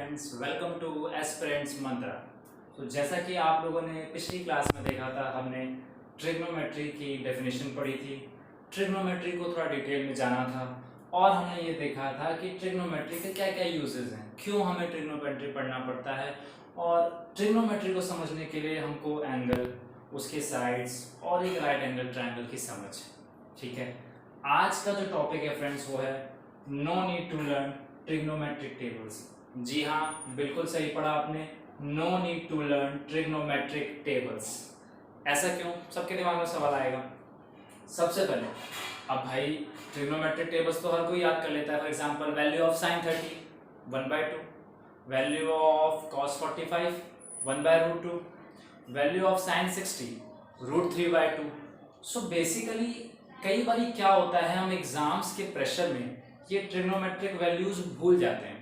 Friends, welcome two aspirants मंत्रा। तो जैसा कि आप लोगों ने पिछली क्लास में देखा था, हमने ट्रिग्नोमेट्री की डेफिनेशन पढ़ी थी। ट्रिग्नोमेट्री को थोड़ा डिटेल में जाना था और हमने ये देखा था कि ट्रिग्नोमेट्री के क्या क्या यूजेस हैं, क्यों हमें ट्रिग्नोमेट्री पढ़ना पड़ता है, और ट्रिग्नोमेट्री को समझने के लिए हमको एंगल, उसके साइड्स और एक राइट एंगल ट्रायंगल की समझ। ठीक है, आज का जो टॉपिक है फ्रेंड्स वो है no need to learn trigonometric tables. जी हाँ, बिल्कुल सही पढ़ा आपने, no need to learn trigonometric tables. ऐसा क्यों? सबके दिमाग में सवाल आएगा। सबसे पहले अब भाई ट्रिग्नोमेट्रिक टेबल्स तो हर कोई याद कर लेता है। For example value of sine 30 1/2, value of cos 45 1/√2, value of sine 60 √3/2। So basically कई बार क्या होता है, हम एग्जाम्स के प्रेशर में ये ट्रिग्नोमेट्रिक वैल्यूज भूल जाते हैं।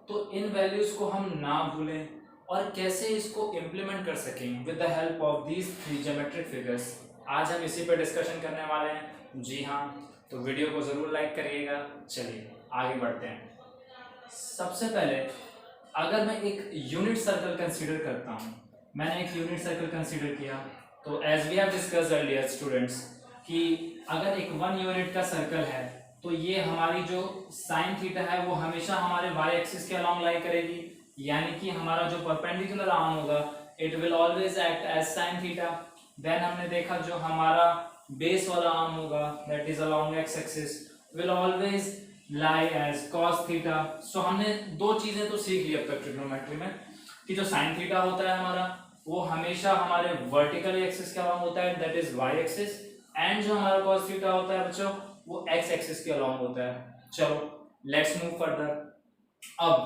तो इन वैल्यूज को हम ना भूलें और कैसे इसको इम्प्लीमेंट कर सकें with the help of these 3 geometric figures, आज हम इसी पर डिस्कशन करने वाले हैं। जी हाँ, तो वीडियो को ज़रूर लाइक करिएगा। चलिए आगे बढ़ते हैं। सबसे पहले अगर मैं एक यूनिट सर्कल कंसीडर करता हूँ, मैंने एक यूनिट सर्कल कंसीडर किया, तो as we have discussed earlier students कि अगर एक 1 यूनिट का सर्कल है तो ये हमारी जो साइन थीटा है वो हमेशा हमारे वाई एक्सिस के अलोंग लाई करेगी, यानी कि हमारा जो परपेंडिकुलर आर्म होगा it will always act as sine theta. Then हमने देखा जो हमारा बेस वाला आर्म होगा that is along X axis will always lie as cos theta. So हमने दो चीजें तो सीख ली अब तक ट्रिग्नोमेट्री में कि जो साइन थीटा होता है हमारा वो हमेशा हमारे वर्टिकल एक्सिस के अलोंग होता है that is Y axis, and जो हमारा कॉस थीटा होता है बच्चों वो एक्स एक्सिस के अलोंग होता है। चलो लेट्स मूव फर्दर। अब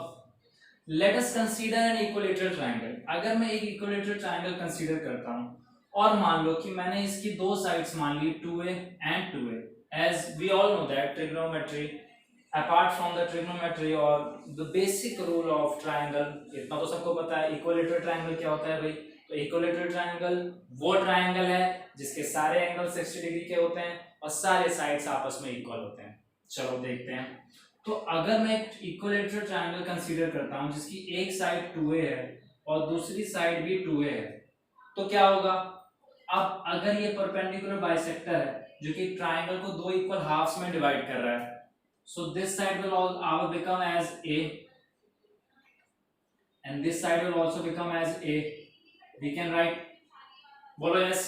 let us consider an equilateral triangle. अगर मैं एक इक्विलेटरल ट्रायंगल कंसीडर करता हूं और मान लो कि मैंने इसकी दो साइड्स मान ली 2a and 2a, as we all know that trigonometry apart from the trigonometry और the basic rule of triangle, इतना तो सबको पता है इक्विलेटरल ट्रायंगल क्या होता है भाई। तो इक्विलेटरल ट्रायंगल वो ट्रायंगल है जिसके सारे एंगल 60 डिग्री के होते हैं और सारे साइड्स आपस में इक्वल होते हैं। चलो देखते हैं। तो अगर मैं एक इक्विलेटरल ट्रायंगल कंसीडर करता हूं जिसकी एक साइड 2a है और दूसरी साइड भी 2a है, तो क्या होगा? अब अगर ये परपेंडिकुलर बाइसेक्टर है जो कि ट्रायंगल को दो इक्वल हाफ्स में डिवाइड कर रहा है, so this side will our become as a and this side will also become as a। We can write, बोलो यस।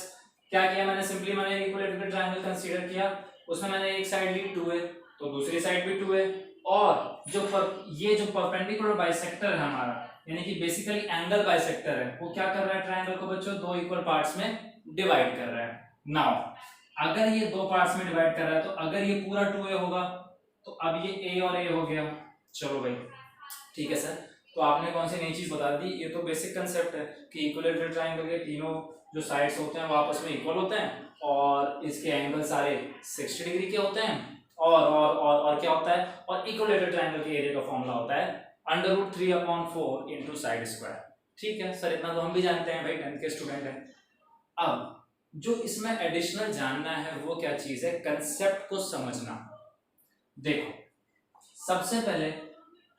क्या किया मैंने? सिंपली मैंने इक्विलेटरल ट्रायंगल कंसीडर किया, उसमें मैंने एक साइड ली 2a तो दूसरी साइड भी 2a, और ये जो परपेंडिकुलर बाइसेक्टर है हमारा, यानी कि बेसिकली एंगल बाइसेक्टर है, वो क्या कर रहा है? ट्रायंगल को बच्चों दो इक्वल पार्ट्स में डिवाइड कर रहा है। नाउ अगर ये दो पार्ट्स में डिवाइड कर रहा है तो अगर ये पूरा 2a होगा तो अब ये a और a हो गया। चलो भाई ठीक है सर, तो आपने कौन सी नई चीज बता दी? ये तो बेसिक कंसेप्ट है कि इक्विलेटरल ट्रायंगल के तीनों जो साइड्स होते हैं वो आपस में इक्वल होते हैं और इसके एंगल सारे 60 डिग्री के होते हैं, और क्या होता है? और इक्विलेटरल ट्रायंगल के एरिया का फॉर्मूला होता है √3/4 इनटू साइड स्क्वायर। ठीक है सर, इतना तो हम भी जानते हैं भाई, 10th के स्टूडेंट हैं। अब जो इसमें एडिशनल जानना है वो क्या चीज है? कंसेप्ट को समझना। देखो सबसे पहले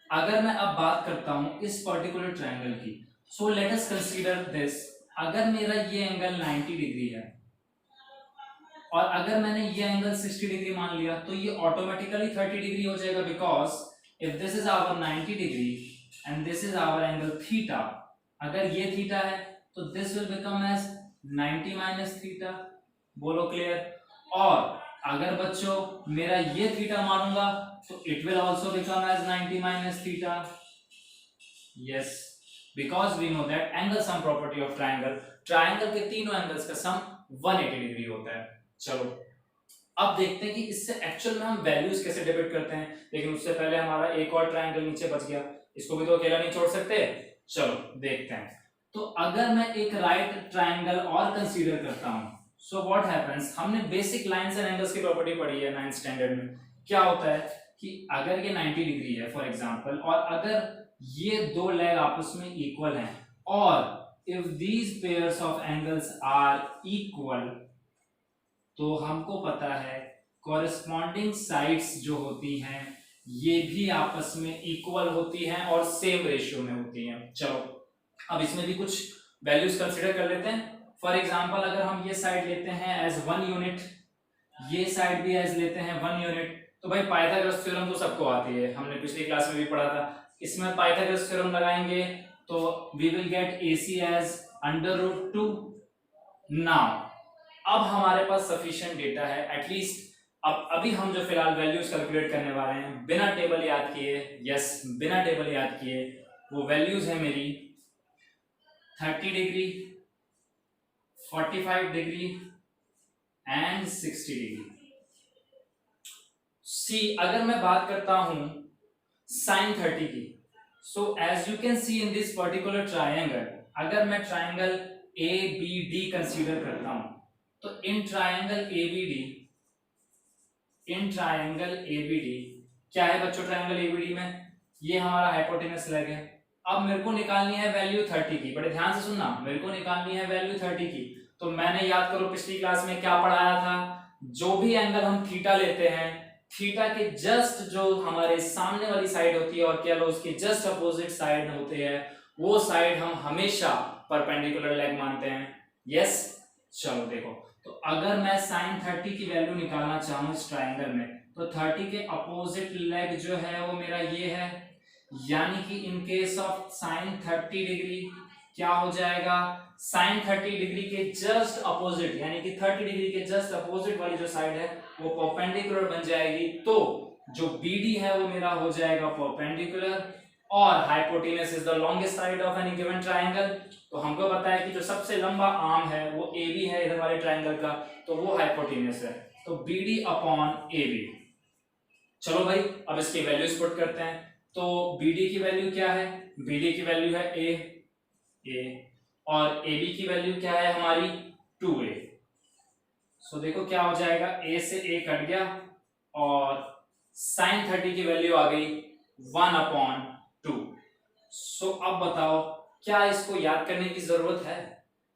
अगर मैं अब बात करता हूं इस पर्टिकुलर ट्रायंगल की, so let us consider this. अगर मेरा ये एंगल 90 डिग्री है और अगर मैंने ये एंगल 60 डिग्री मान लिया तो ये ऑटोमेटिकली 30 डिग्री हो जाएगा, because if this is our 90 degree and this is our angle theta, अगर ये थीटा है तो this will become as 90 minus theta. बोलो क्लियर? और अगर बच्चों मेरा ये थीटा मानूंगा तो it will also become as 90 minus theta. Yes, because we know that angle sum property of triangle, triangle के तीनों एंगल्स का सम 180 डिग्री होता है। चलो अब देखते हैं कि इससे एक्चुअल में हम वैल्यूज कैसे डिवाइड करते हैं, लेकिन उससे पहले हमारा एक और ट्रायंगल नीचे बच गया, इसको भी तो अकेला नहीं छोड़ सकते। चलो देखते हैं। तो अगर मैं एक राइट ट्रायंगल और कंसीडर करता हूं, सो व्हाट हैपेंस? हमने बेसिक लाइंस एंड एंगल्स की प्रॉपर्टी पढ़ी है 9th स्टैंडर्ड में। क्या होता है कि अगर ये 90 डिग्री है फॉर एग्जांपल, और अगर ये दो लेग आपस में इक्वल हैं, और if these pairs of angles are equal, तो हमको पता है कॉरेस्पॉन्डिंग साइड्स जो होती हैं ये भी आपस में इक्वल होती हैं और सेम रेशियो में होती हैं। चलो अब इसमें भी कुछ वैल्यूज कंसिडर कर लेते हैं। फॉर एग्जांपल अगर हम ये साइड लेते हैं एज 1 यूनिट, ये साइड भी एज लेते हैं 1 यूनिट, तो भाई पाइथागोरस थ्योरम तो सबको आती है, हमने पिछली क्लास में भी पढ़ा था। इसमें पाइथागोरस थ्योरम लगाएंगे तो we will get AC as √2। Now अब हमारे पास सफिशिएंट डेटा है एटलीस्ट। अब अभी हम जो फिलहाल वैल्यूज कैलकुलेट करने वाले हैं बिना टेबल याद किए, यस बिना टेबल याद किए, वो वैल्यूज है मेरी 30 degree, 45 degree and 60 degree. See अगर मैं बात करता हूं sin 30 की, so as you can see in this particular triangle, अगर मैं ट्रायंगल ABD कंसीडर करता हूं तो इन ट्रायंगल ABD क्या है बच्चों? ट्रायंगल ABD में ये हमारा हाइपोटेनस लेग है। अब मेरे को निकालनी है वैल्यू 30 की, बड़े ध्यान से सुनना, मेरे को निकालनी है वैल्यू 30 की। तो मैंने याद करो पिछली क्लास में क्या पढ़ाया था, जो भी एंगल हम थीटा लेते हैं, थीटा के जस्ट जो हमारे सामने वाली साइड होती है और क्या लो उसके जस्ट अपोजिट साइड होते हैं, वो साइड हम हमेशा परपेंडिकुलर लेग मानते हैं। यस चलो देखो, तो अगर मैं sin 30 की वैल्यू निकालना चाहूं इस ट्रायंगल में, तो 30 के अपोजिट लेग जो है वो मेरा ये है, यानी कि in case of sin 30 degree क्या हो जाएगा, sin 30 डिग्री के जस्ट अपोजिट यानी कि 30 डिग्री के जस्ट अपोजिट वाली जो साइड है वो परपेंडिकुलर बन जाएगी। तो जो BD है वो मेरा हो जाएगा परपेंडिकुलर, और hypotenuse is the longest side of any given triangle. तो हमको पता है कि जो सबसे लंबा आर्म है वो AB है इधर वाले ट्रायंगल का, तो वो हाइपोटेनस है, तो BD अपॉन AB। चलो भाई अब इसकी वैल्यूज पुट करते हैं। तो BD की वैल्यू क्या है? BD की वैल्यू है A और AB की वैल्यू क्या है हमारी 2A। सो देखो क्या हो जाएगा, A से A कट गया और sin 30 की वैल्यू आ गई 1/2। सो अब बताओ क्या इसको याद करने की जरूरत है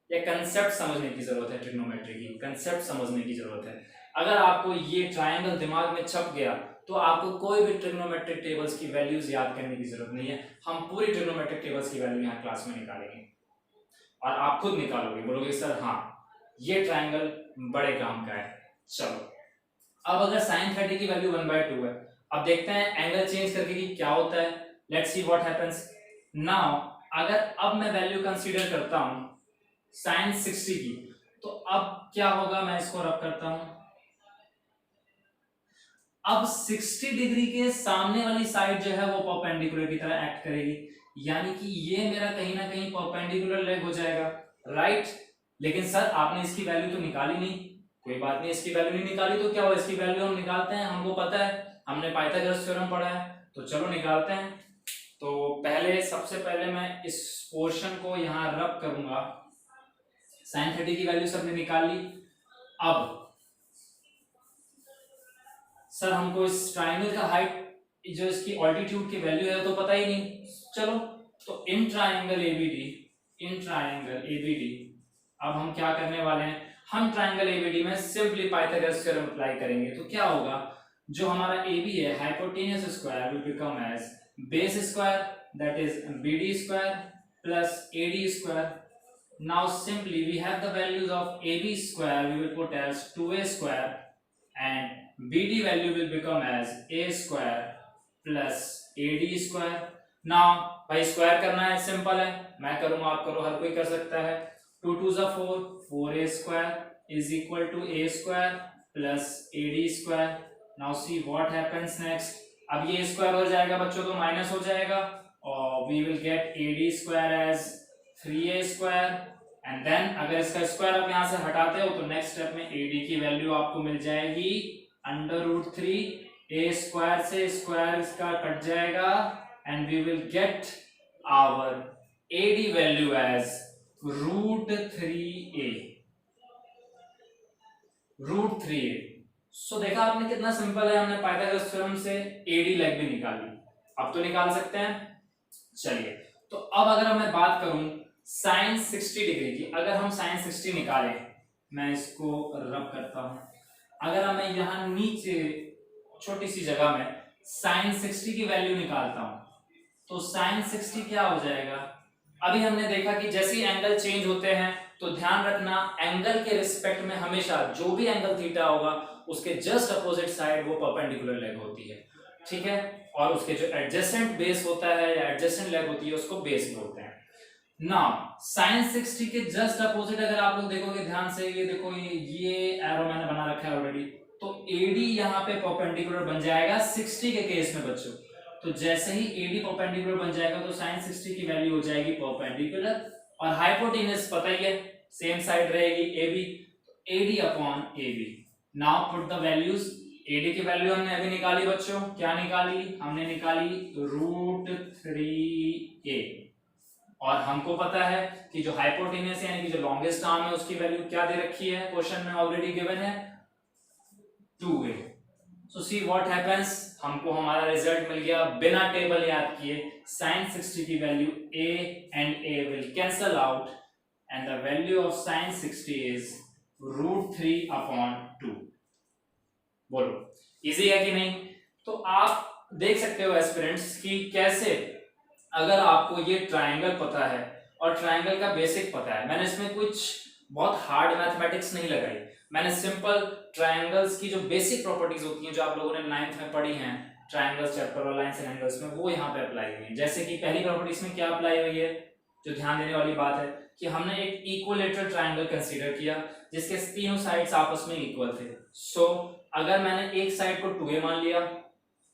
या कंसेप्ट समझने की जरूरत है? ट्रिग्नोमेट्री की कंसेप्ट समझने की जरूरत है। अगर आपको ये ट्रायंगल दिमाग में छप गया तो आपको कोई भी ट्रिग्नोमेट्रिक टेबल्स की वैल्यूज याद करने की जरूरत नहीं है। हम पूरी ट्रिग्नोमेट्रिक टेबल्स की वैल्यू यहाँ क्लास में निकालेंगे और आप खुद निकालोगे, बोलोगे सर हाँ ये ट्रायंगल बड़े काम का है। चलो अब अगर sin 30 की वैल्यू 1/2 है, अब देखते हैं एंगल चेंज करके कि क्या होता है। Let's see what happens now. अगर अब मैं वैल्यू कंसीडर करता हूं sin 60 की, तो अब क्या होगा, मैं इसको रब करता हूं। अब 60 डिग्री के सामने वाली साइड जो है वो परपेंडिकुलर की तरह एक्ट करेगी, यानी कि ये मेरा कहीं ना कहीं परपेंडिकुलर लेग हो जाएगा, राइट। लेकिन सर आपने इसकी वैल्यू तो निकाली नहीं। कोई बात नहीं, इसकी वैल्यू नहीं निकाली तो क्या हुआ, इसकी वैल्यू हम निकालते हैं, हमको पता है, हमने पाइथागोरस थ्योरम पढ़ा है, तो चलो निकालते हैं। तो सबसे पहले मैं इस पोर्शन को यहाँ रब करूंगा। sin 30 की वैल्यू सबने निकाल ली। अब सर हमको इस ट्रायंगल का हाइट जो इसकी ऑल्टीट्यूड की वैल्यू है तो पता ही नहीं। चलो तो इन ट्रायंगल ABD अब हम क्या करने वाले हैं, हम ट्रायंगल ABD में सिंपली पाइथागोरस थ्योरम अप्लाई करेंगे। तो क्या होगा, जो हमारा AB है hypotenuse square will become as base square that is BD square plus AD square. Now simply we have the values of AB square we will put as 2A square and BD value will become as A square plus AD square। now भाई square करना है, simple है, मैं करूंगा आप करो, हर कोई कर सकता है। 2 2 जा 4, 4A square is equal to A square plus AD square। now see what happens next। अब ये स्क्वायर हो जाएगा बच्चों तो माइनस हो जाएगा और we will get AD square as 3A square and then अगर इसका स्क्वायर आप यहां से हटाते हो तो नेक्स्ट स्टेप में AD की वैल्यू आपको मिल जाएगी √3। A स्क्वायर से स्क्वायर इसका कट जाएगा and we will get our AD value as √3A। So देखा आपने कितना सिंपल है, हमने पाइथागोरस थ्योरम से AD लेग भी निकाली, अब तो निकाल सकते हैं। चलिए तो अब अगर मैं बात करूं sin 60 डिग्री की, अगर हम sin 60 निकालें, मैं इसको रब करता हूं, अगर मैं यहां नीचे छोटी सी जगह में साइन 60 की वैल्यू निकालता हूं तो साइन 60 क्या हो जाएगा। अभी हमने देखा कि जैसे ही एंगल चेंज होते हैं तो ध्यान रखना एंगल के रिस्पेक्ट में हमेशा जो भी एंगल थीटा होगा उसके जस्ट अपोजिट साइड वो परपेंडिकुलर लेग होती है, ठीक है। और उसके जो एडजेसेंट बेस होता है या एडजेसेंट लेग होती है उसको बेस बोलते हैं। नाउ साइन 60 के जस्ट अपोजिट अगर आप लोग देखोगे ध्यान से, ये देखो ये एरो मैंने बना रखा है ऑलरेडी, तो एडी यहाँ पे परपेंडिकुलर बन जाएगा 60 के केस में बच्चों। तो जैसे ही एडी परपेंडिकुलर बन जाएगा तो साइन 60 की वैल्यू हो जाएगी परपेंडिकुलर, और हाइपोटेनस पता ही है सेम साइड रहेगी AB, AD upon AB. Now put the values. AD की वैल्यू हमने अभी निकाली बच्चों, क्या निकाली हमने, निकाली √3a, और हमको पता है कि जो हाइपोटेनस यानी कि जो लॉन्गेस्ट आर्म है उसकी वैल्यू क्या दे रखी है, क्वेश्चन में ऑलरेडी गिवन है 2a। So see what happens, हमको हमारा रिजल्ट मिल गया बिना टेबल याद किए। sin 60 की value a and a will cancel out and the value of sin 60 is √3/2। बोलो इजी है कि नहीं। तो आप देख सकते हो एस्पिरेंट्स कि कैसे अगर आपको ये ट्रायंगल पता है और ट्रायंगल का बेसिक पता है, मैंने इसमें कुछ बहुत हार्ड मैथमेटिक्स नहीं लगाई, मैंने सिंपल ट्रायंगल्स की जो बेसिक प्रॉपर्टीज होती हैं जो आप लोगों ने 9th में पढ़ी हैं ट्रायंगल्स चैप्टर और लाइंस एंड एंगल्स में, वो यहाँ पे अप्लाई हुई है। जैसे कि पहली प्रॉपर्टी इसमें क्या अप्लाई हुई है, जो ध्यान देने वाली बात है कि हमने एक इक्विलेटरल ट्रायंगल कंसीडर किया जिसके तीनों साइड्स आपस में इक्वल थे। सो अगर मैंने एक साइड को 2a मान लिया,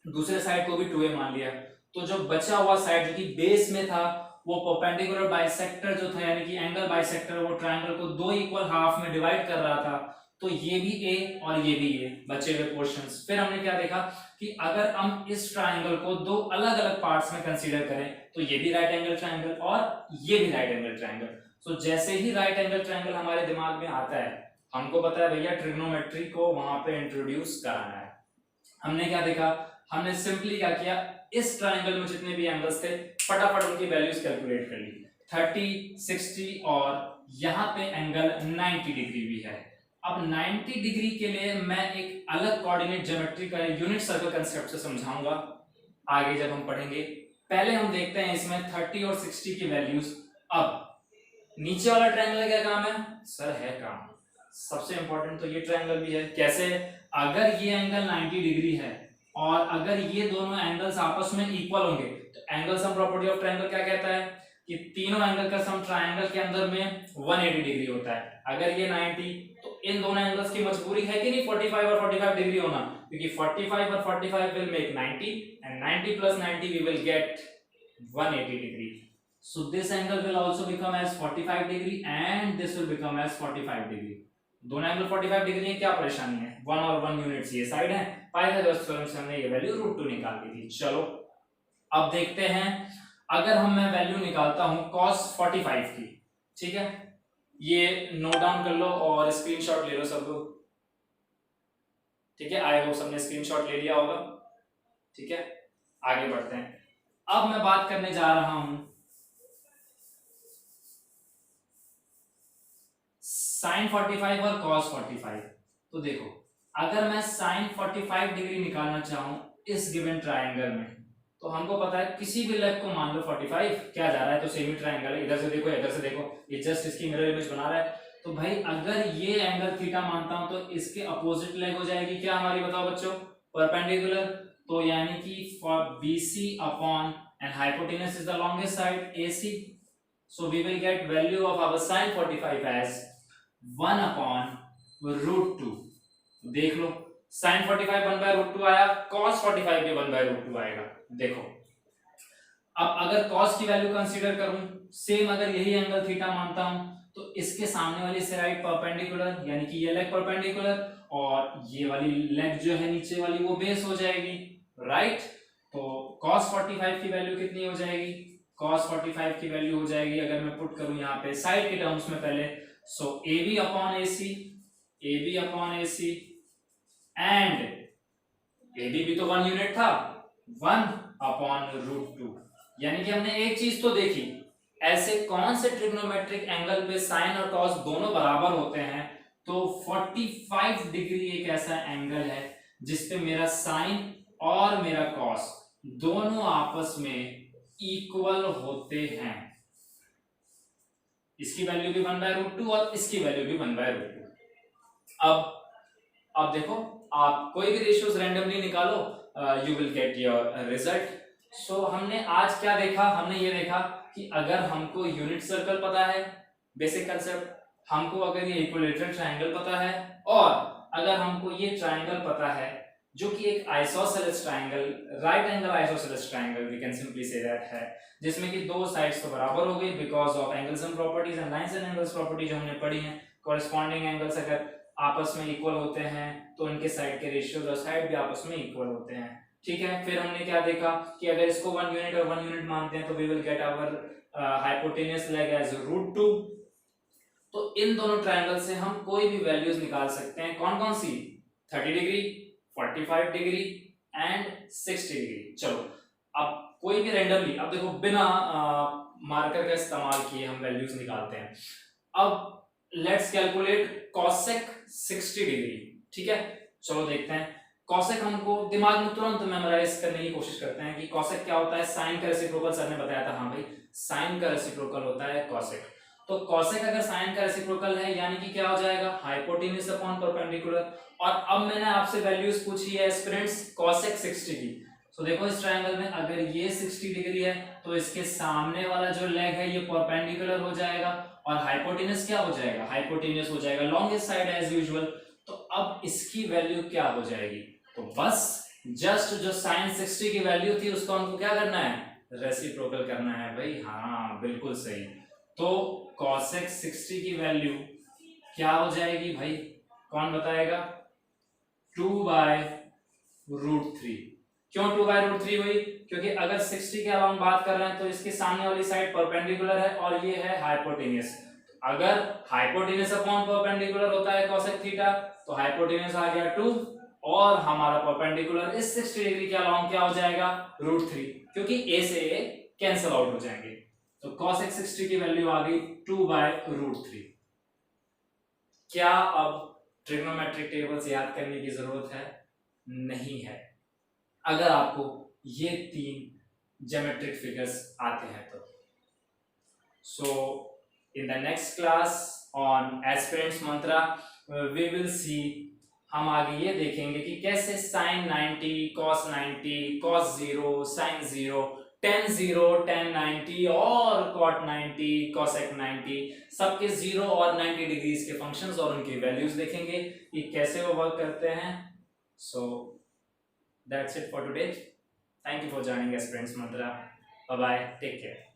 दूसरे साइड को भी 2a मान लिया, तो जो बचा हुआ साइड जो कि बेस में था वो परपेंडिकुलर बाइसेक्टर जो था यानी कि एंगल बाइसेक्टर, वो ट्रायंगल को दो इक्वल हाफ में डिवाइड कर रहा था, तो ये भी a और ये भी a बचे हुए पोर्शंस। फिर हमने क्या देखा कि अगर हम इस ट्रायंगल को दो अलग अलग पार्ट्स में कंसीडर करें तो ये भी राइट एंगल ट्रायंगल और ये भी राइट एंगल ट्रायंगल। सो जैसे ही राइट एंगल ट्रायंगल हमारे दिमाग में आता है हमको पता है भैया ट्रिग्नोमेट्री को वहां पे इंट्रोड्यूस कराना है। हमने क्या देखा, हमने सिंपली क्या किया, इस ट्रायंगल में जितने भी एंगल्स थे फटाफट उनकी वैल्यूज कैलकुलेट कर ली, 30, 60 और यहाँ पे एंगल 90 डिग्री भी है। अब 90 डिग्री के लिए मैं एक अलग कोऑर्डिनेट ज्योमेट्री का यूनिट सर्कल कंसेप्ट से समझाऊंगा आगे जब हम पढ़ेंगे। पहले हम देखते हैं इसमें 30 और 60 की वैल्यूज। अब नीचे वाला ट्रायंगल क्या काम है सर, है काम सबसे इंपॉर्टेंट, तो ये ट्रायंगल भी है। कैसे, अगर ये एंगल 90 डिग्री है और अगर ये दोनों एंगल्स आपस में इक्वल होंगे तो angle sum property of triangle क्या कहता है कि तीनों एंगल का सम ट्रायंगल के अंदर में 180 डिग्री होता है। अगर ये 90 तो इन दोनों एंगल्स की मजबूरी है कि नहीं 45 और 45 डिग्री होना, क्योंकि 45 और 45 will make 90 and 90 plus 90 we will get 180 degree. So this angle will also become as 45 degree and this will become as 45 degree। दोनों एंगल 45 डिग्री है, क्या परेशानी है, 1 और 1 यूनिट्स ये साइड है, पाइथागोरस थ्योरम से हमने ये वैल्यू √2 निकाल दी थी। चलो अब देखते हैं, अगर मैं वैल्यू निकालता हूं cos 45 की, ठीक है, ये नोट डाउन कर लो और स्क्रीनशॉट ले लो सब लोग, ठीक है, आई होप सबने स्क्रीनशॉट ले लिया होगा, ठीक है। आगे बढ़ते हैं, अब मैं बात करने जा रहा हूं sin 45 और cos 45। तो देखो अगर मैं sin 45 डिग्री निकालना चाहूं इस गिवन ट्रायंगल में, तो हमको पता है किसी भी लेग को मान लो 45 क्या जा रहा है, तो सेमी ट्रायंगल है, इधर से देखो इधर से देखो, ये जस्ट इसकी मिरर इमेज बना रहा है। तो भाई अगर ये एंगल थीटा मानता हूं तो इसके अपोजिट लेग हो जाएगी क्या हमारी, बताओ बच्चों, परपेंडिकुलर। तो यानी कि BC upon and hypotenuse is the longest side AC। So we will get value of our sin 45 as 1/√2। देख लो sin 45 1/√2 आया, cos 45 भी 1/√2 आएगा। देखो अब अगर cos की वैल्यू कंसीडर करूं, सेम अगर यही एंगल थीटा मानता हूं तो इसके सामने वाली साइड परपेंडिकुलर यानी कि ये लेग परपेंडिकुलर और ये वाली लेग जो है नीचे वाली वो बेस हो जाएगी, राइट। तो cos 45 की वैल्यू कितनी हो जाएगी, cos 45 की वैल्यू हो जाएगी, अगर मैं पुट करूं यहाँ पे साइड के टर्म्स में पहले, सो AB upon AC and AB भी तो 1 यूनिट था, 1/√2। यानी कि हमने एक चीज तो देखी, ऐसे कौन से ट्रिग्नोमेट्रिक एंगल पे साइन और कॉस दोनों बराबर होते हैं, तो 45 डिग्री एक ऐसा एंगल है जिसपे मेरा साइन और मेरा कॉस दोनों आपस में इक्वल होते हैं, इसकी वैल्यू भी 1/√2 और इसकी वैल्यू भी 1/√2। अब देखो, आप कोई भी रेशियोज रैंडमली निकालो, you will get your result. So हमने आज क्या देखा, हमने ये देखा कि अगर हमको यूनिट सर्कल पता है, बेसिक कंसेप्ट, हमको अगर ये इक्विलैटरल ट्रायंगल पता है, और अगर हमको ये ट्रायंगल पता है जो कि एक isosceles triangle, right angle isosceles triangle we can simply say that है, जिसमें कि दो साइड्स तो बराबर हो गई because of angles and properties and lines and angles property जो हमने पढ़ी है। कॉरेस्पॉन्डिंग एंगल्स अगर आपस में इक्वल होते हैं तो उनके साइड के रेशियोज और साइड भी आपस में इक्वल होते हैं। ठीक है, फिर हमने क्या देखा कि अगर इसको 1 यूनिट और 1 यूनिट मानते हैं तो we will get our hypotenuse leg as √2। तो इन दोनों ट्रायंगल से हम कोई भी वैल्यूज निकाल सकते हैं। कौन कौन सी? 30 डिग्री, 45 डिग्री एंड 60 डिग्री। चलो अब कोई भी रैंडमली, अब देखो बिना मार्कर का इस्तेमाल किए हम वैल्यूज निकालते हैं। अब लेट्स कैलकुलेट कॉसेक 60 डिग्री। ठीक है, चलो देखते हैं। कॉसेक हमको दिमाग में तुरंत मेमोराइज करने की कोशिश करते हैं कि कॉसेक क्या होता है। साइन का रेसिप्रोकल सर ने बताया था, हाँ भाई साइन का रेसिप्रोकल होता है कॉसेक। तो कॉसेक अगर साइन का रेसिप्रोकल है यानी कि क्या हो जाएगा, हाइपोटेन्यूज अपॉन परपेंडिकुलर। और अब मैंने आपसे वैल्यूज पूछी है स्टूडेंट्स कॉसेक 60 की। तो देखो इस ट्रायंगल में अगर ये 60 डिग्री है तो इसके सामने वाला जो लेग है ये परपेंडिकुलर हो जाएगा और हाइपोटेन्यूज क्या हो जाएगा, हाइपोटेन्यूज हो जाएगा लॉन्गेस्ट साइड एज यूजुअल। तो अब इसकी वैल्यू क्या हो जाएगी, तो बस जस्ट जो साइन 60 की वैल्यू थी उसको हमको क्या करना है, रेसिप्रोकल करना है भाई। हाँ बिल्कुल सही। तो कॉसेक 60 की वैल्यू क्या हो जाएगी भाई, कौन बताएगा? 2/√3। क्यों 2/√3 हुई? क्योंकि अगर 60 के अलावा हम बात कर रहे हैं तो इसके सामने वाली साइड परपेंडिकुलर है और ये है हाइपोटेन्यूज। अगर हाइपोटेन्यूज अपॉन परपेंडिकुलर होता है कॉसेक थीटा तो हाइपोटेन्यूज आ गया 2 और हमारा परपेंडिकुलर इस 60 डिग्री के अलावा क्या हो जाएगा, √3, क्योंकि a से a कैंसिल आउट हो जाएंगे। तो cosec 60 की वैल्यू आ गई 2/√3। क्या अब ट्रिग्नोमेट्रिक टेबल्स याद करने की जरूरत है? नहीं है, अगर आपको ये 3 ज्योमेट्रिक फिगर्स आते हैं तो। So in the next class on aspirants Mantra we will see, हम आगे ये देखेंगे कि कैसे sin 90, cos 90, cos 0, sin 0, tan 0, tan 90 और cot 90, cosec 90 सबके 0 और 90 डिग्रीज के फंक्शंस और उनकी वैल्यूज देखेंगे कि कैसे वो वर्क करते हैं। So that's it for today. Thank you for joining aspirants Mantra. Bye bye, take care.